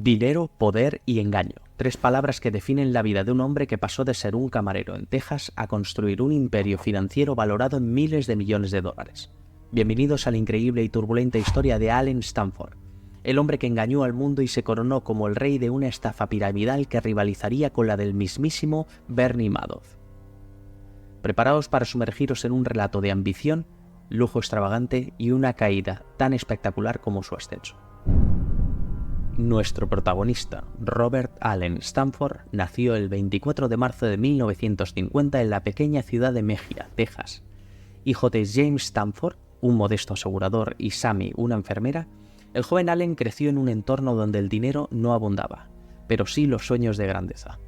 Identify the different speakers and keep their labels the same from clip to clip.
Speaker 1: Dinero, poder y engaño. Tres palabras que definen la vida de un hombre que pasó de ser un camarero en Texas a construir un imperio financiero valorado en miles de millones de dólares. Bienvenidos a la increíble y turbulenta historia de Allen Stanford, el hombre que engañó al mundo y se coronó como el rey de una estafa piramidal que rivalizaría con la del mismísimo Bernie Madoff. Preparaos para sumergiros en un relato de ambición, lujo extravagante y una caída tan espectacular como su ascenso. Nuestro protagonista, Robert Allen Stanford, nació el 24 de marzo de 1950 en la pequeña ciudad de Mejia, Texas. Hijo de James Stanford, un modesto asegurador, y Sammy, una enfermera, el joven Allen creció en un entorno donde el dinero no abundaba, pero sí los sueños de grandeza.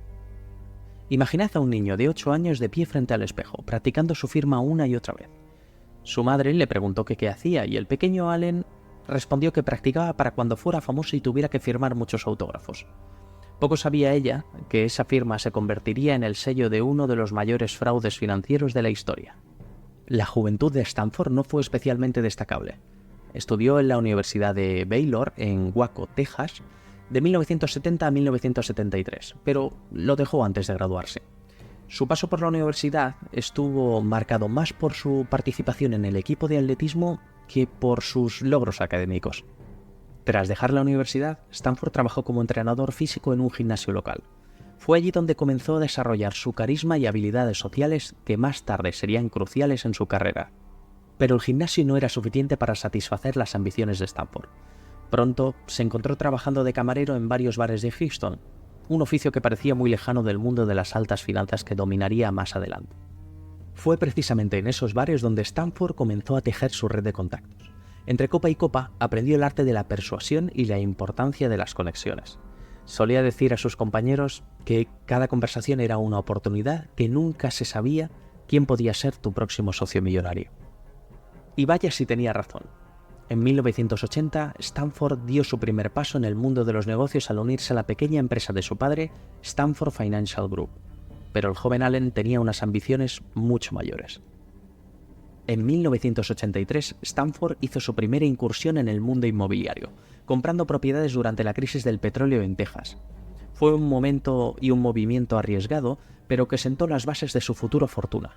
Speaker 1: Imaginad a un niño de 8 años de pie frente al espejo, practicando su firma una y otra vez. Su madre le preguntó que qué hacía y el pequeño Allen respondió que practicaba para cuando fuera famoso y tuviera que firmar muchos autógrafos. Poco sabía ella que esa firma se convertiría en el sello de uno de los mayores fraudes financieros de la historia. La juventud de Stanford no fue especialmente destacable. Estudió en la Universidad de Baylor en Waco, Texas, de 1970 a 1973, pero lo dejó antes de graduarse. Su paso por la universidad estuvo marcado más por su participación en el equipo de atletismo que por sus logros académicos. Tras dejar la universidad, Stanford trabajó como entrenador físico en un gimnasio local. Fue allí donde comenzó a desarrollar su carisma y habilidades sociales que más tarde serían cruciales en su carrera. Pero el gimnasio no era suficiente para satisfacer las ambiciones de Stanford. Pronto se encontró trabajando de camarero en varios bares de Houston, un oficio que parecía muy lejano del mundo de las altas finanzas que dominaría más adelante. Fue precisamente en esos bares donde Stanford comenzó a tejer su red de contactos. Entre copa y copa aprendió el arte de la persuasión y la importancia de las conexiones. Solía decir a sus compañeros que cada conversación era una oportunidad, que nunca se sabía quién podía ser tu próximo socio millonario. Y vaya si tenía razón. En 1980, Stanford dio su primer paso en el mundo de los negocios al unirse a la pequeña empresa de su padre, Stanford Financial Group. Pero el joven Allen tenía unas ambiciones mucho mayores. En 1983, Stanford hizo su primera incursión en el mundo inmobiliario, comprando propiedades durante la crisis del petróleo en Texas. Fue un momento y un movimiento arriesgado, pero que sentó las bases de su futura fortuna.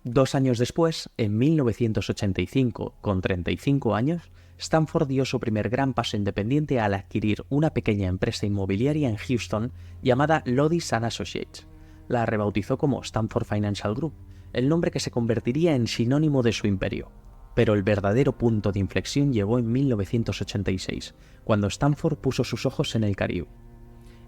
Speaker 1: 2 años después, en 1985, con 35 años, Stanford dio su primer gran paso independiente al adquirir una pequeña empresa inmobiliaria en Houston llamada Lodis & Associates. La rebautizó como Stanford Financial Group, el nombre que se convertiría en sinónimo de su imperio. Pero el verdadero punto de inflexión llegó en 1986, cuando Stanford puso sus ojos en el Caribe.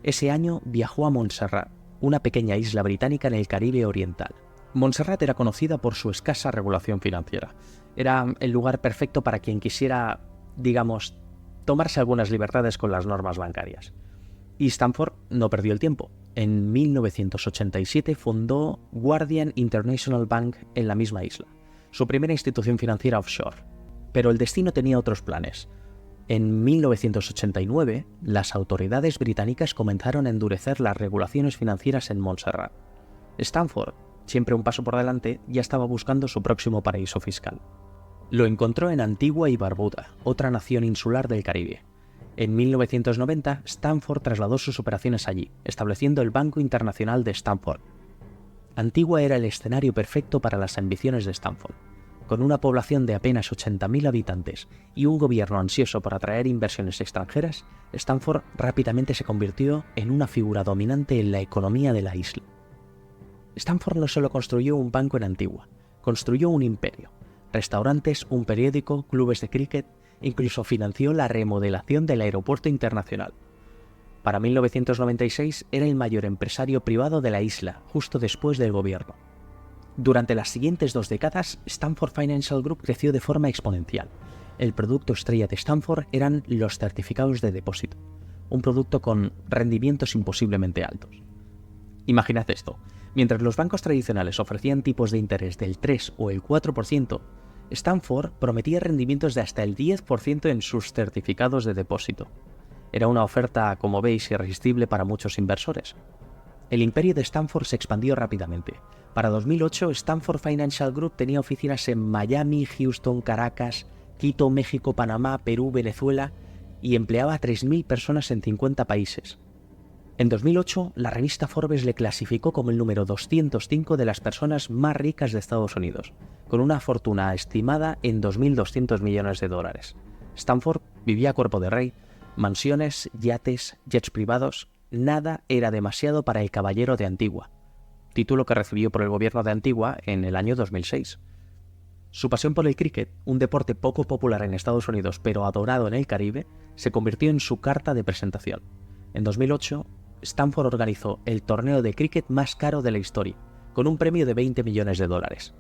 Speaker 1: Ese año viajó a Montserrat, una pequeña isla británica en el Caribe oriental. Montserrat era conocida por su escasa regulación financiera. Era el lugar perfecto para quien quisiera, digamos, tomarse algunas libertades con las normas bancarias. Y Stanford no perdió el tiempo. En 1987 fundó Guardian International Bank en la misma isla, su primera institución financiera offshore. Pero el destino tenía otros planes. En 1989, las autoridades británicas comenzaron a endurecer las regulaciones financieras en Montserrat. Stanford, siempre un paso por delante, ya estaba buscando su próximo paraíso fiscal. Lo encontró en Antigua y Barbuda, otra nación insular del Caribe. En 1990, Stanford trasladó sus operaciones allí, estableciendo el Banco Internacional de Stanford. Antigua era el escenario perfecto para las ambiciones de Stanford. Con una población de apenas 80.000 habitantes y un gobierno ansioso por atraer inversiones extranjeras, Stanford rápidamente se convirtió en una figura dominante en la economía de la isla. Stanford no solo construyó un banco en Antigua, construyó un imperio. Restaurantes, un periódico, clubes de cricket, incluso financió la remodelación del aeropuerto internacional. Para 1996 era el mayor empresario privado de la isla, justo después del gobierno. Durante las siguientes 2 décadas, Stanford Financial Group creció de forma exponencial. El producto estrella de Stanford eran los certificados de depósito, un producto con rendimientos imposiblemente altos. Imaginad esto. Mientras los bancos tradicionales ofrecían tipos de interés del 3 o el 4%, Stanford prometía rendimientos de hasta el 10% en sus certificados de depósito. Era una oferta, como veis, irresistible para muchos inversores. El imperio de Stanford se expandió rápidamente. Para 2008, Stanford Financial Group tenía oficinas en Miami, Houston, Caracas, Quito, México, Panamá, Perú, Venezuela y empleaba a 3.000 personas en 50 países. En 2008, la revista Forbes le clasificó como el número 205 de las personas más ricas de Estados Unidos, con una fortuna estimada en 2.200 millones de dólares. Stanford vivía a cuerpo de rey, mansiones, yates, jets privados, nada era demasiado para el caballero de Antigua, título que recibió por el gobierno de Antigua en el año 2006. Su pasión por el cricket, un deporte poco popular en Estados Unidos pero adorado en el Caribe, se convirtió en su carta de presentación. En 2008, Stanford organizó el torneo de cricket más caro de la historia, con un premio de 20 millones de dólares.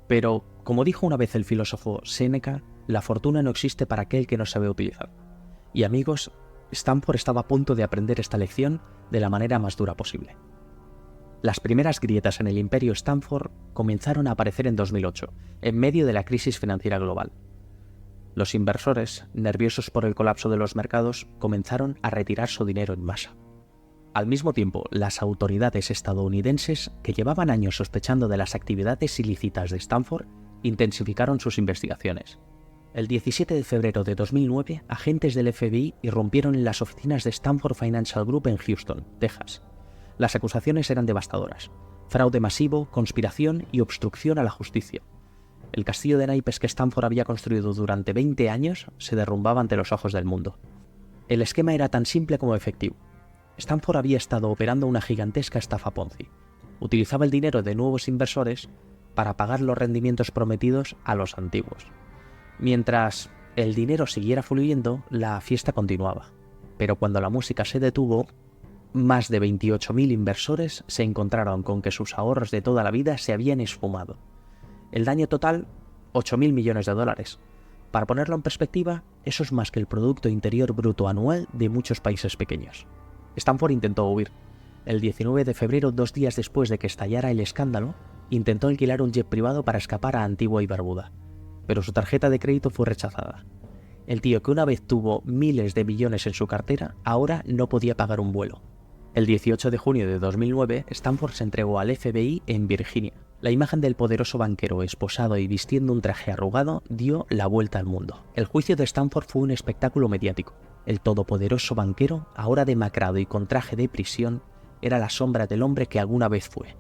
Speaker 1: Pero, como dijo una vez el filósofo Séneca, la fortuna no existe para aquel que no sabe utilizar. Y amigos, Stanford estaba a punto de aprender esta lección de la manera más dura posible. Las primeras grietas en el imperio Stanford comenzaron a aparecer en 2008, en medio de la crisis financiera global. Los inversores, nerviosos por el colapso de los mercados, comenzaron a retirar su dinero en masa. Al mismo tiempo, las autoridades estadounidenses, que llevaban años sospechando de las actividades ilícitas de Stanford, intensificaron sus investigaciones. El 17 de febrero de 2009, agentes del FBI irrumpieron en las oficinas de Stanford Financial Group en Houston, Texas. Las acusaciones eran devastadoras: fraude masivo, conspiración y obstrucción a la justicia. El castillo de naipes que Stanford había construido durante 20 años se derrumbaba ante los ojos del mundo. El esquema era tan simple como efectivo. Stanford había estado operando una gigantesca estafa Ponzi. Utilizaba el dinero de nuevos inversores para pagar los rendimientos prometidos a los antiguos. Mientras el dinero siguiera fluyendo, la fiesta continuaba. Pero cuando la música se detuvo, más de 28.000 inversores se encontraron con que sus ahorros de toda la vida se habían esfumado. El daño total, 8.000 millones de dólares. Para ponerlo en perspectiva, eso es más que el Producto Interior Bruto anual de muchos países pequeños. Stanford intentó huir. El 19 de febrero, 2 días después de que estallara el escándalo, intentó alquilar un jet privado para escapar a Antigua y Barbuda, pero su tarjeta de crédito fue rechazada. El tío que una vez tuvo miles de millones en su cartera, ahora no podía pagar un vuelo. El 18 de junio de 2009, Stanford se entregó al FBI en Virginia. La imagen del poderoso banquero esposado y vistiendo un traje arrugado dio la vuelta al mundo. El juicio de Stanford fue un espectáculo mediático. El todopoderoso banquero, ahora demacrado y con traje de prisión, era la sombra del hombre que alguna vez fue.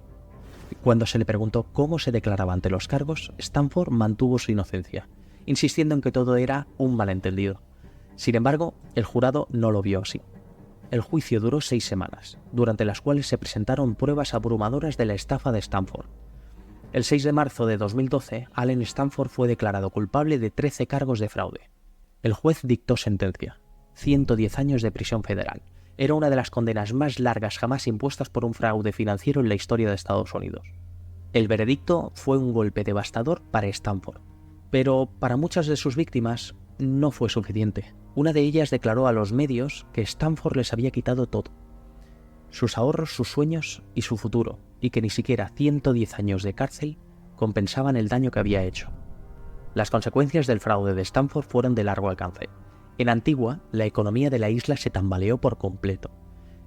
Speaker 1: Cuando se le preguntó cómo se declaraba ante los cargos, Stanford mantuvo su inocencia, insistiendo en que todo era un malentendido. Sin embargo, el jurado no lo vio así. El juicio duró 6 semanas, durante las cuales se presentaron pruebas abrumadoras de la estafa de Stanford. El 6 de marzo de 2012, Allen Stanford fue declarado culpable de 13 cargos de fraude. El juez dictó sentencia: 110 años de prisión federal. Era una de las condenas más largas jamás impuestas por un fraude financiero en la historia de Estados Unidos. El veredicto fue un golpe devastador para Stanford, pero para muchas de sus víctimas no fue suficiente. Una de ellas declaró a los medios que Stanford les había quitado todo: sus ahorros, sus sueños y su futuro, y que ni siquiera 110 años de cárcel compensaban el daño que había hecho. Las consecuencias del fraude de Stanford fueron de largo alcance. En Antigua, la economía de la isla se tambaleó por completo.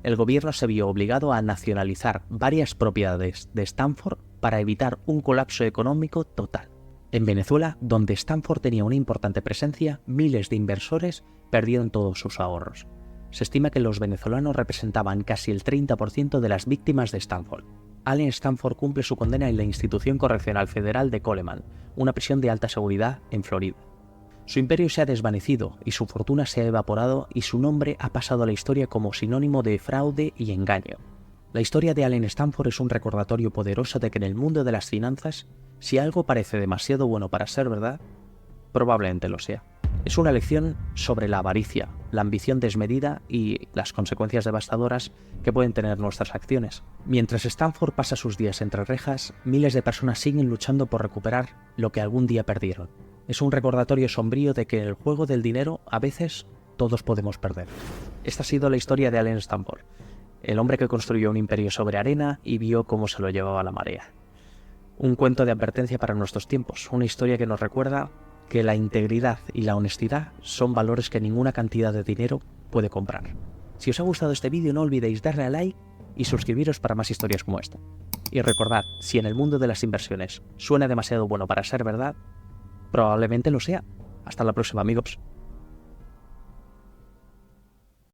Speaker 1: El gobierno se vio obligado a nacionalizar varias propiedades de Stanford para evitar un colapso económico total. En Venezuela, donde Stanford tenía una importante presencia, miles de inversores perdieron todos sus ahorros. Se estima que los venezolanos representaban casi el 30% de las víctimas de Stanford. Allen Stanford cumple su condena en la Institución Correccional Federal de Coleman, una prisión de alta seguridad en Florida. Su imperio se ha desvanecido y su fortuna se ha evaporado, y su nombre ha pasado a la historia como sinónimo de fraude y engaño. La historia de Allen Stanford es un recordatorio poderoso de que en el mundo de las finanzas, si algo parece demasiado bueno para ser verdad, probablemente lo sea. Es una lección sobre la avaricia, la ambición desmedida y las consecuencias devastadoras que pueden tener nuestras acciones. Mientras Stanford pasa sus días entre rejas, miles de personas siguen luchando por recuperar lo que algún día perdieron. Es un recordatorio sombrío de que en el juego del dinero, a veces, todos podemos perder. Esta ha sido la historia de Allen Stanford, el hombre que construyó un imperio sobre arena y vio cómo se lo llevaba la marea. Un cuento de advertencia para nuestros tiempos, una historia que nos recuerda que la integridad y la honestidad son valores que ninguna cantidad de dinero puede comprar. Si os ha gustado este vídeo, no olvidéis darle a like y suscribiros para más historias como esta. Y recordad, si en el mundo de las inversiones suena demasiado bueno para ser verdad, probablemente lo sea. Hasta la próxima, amigos.